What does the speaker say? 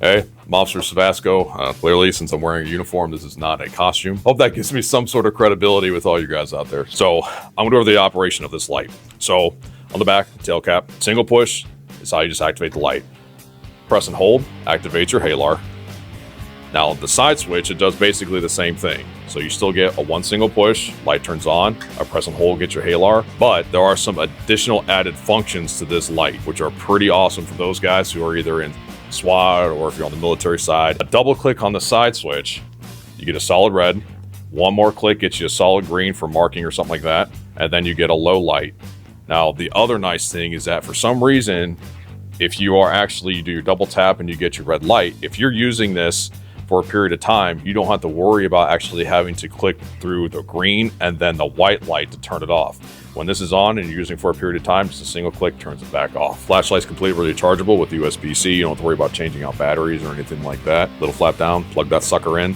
Hey, I'm Officer Savasco. Clearly, since I'm wearing a uniform, this is not a costume. Hope that gives me some sort of credibility with all you guys out there. So I'm going to go over the operation of this light. So on the back, tail cap, single push is how you just activate the light. Press and hold activates your HALAR. Now the side switch, it does basically the same thing. So you still get a one single push, light turns on, a press and hold gets your HALAR, but there are some additional added functions to this light, which are pretty awesome for those guys who are either in SWAT or if you're on the military side. A double click on the side switch, you get a solid red. One more click gets you a solid green for marking or something like that, and then you get a low light. Now the other nice thing is that for some reason, if you are actually, you do your double tap and you get your red light, if you're using this for a period of time, you don't have to worry about actually having to click through the green and then the white light to turn it off. When this is on and you're using it for a period of time, just a single click turns it back off. Flashlight's completely rechargeable with USB-C. You don't have to worry about changing out batteries or anything like that. Little flap down, plug that sucker in.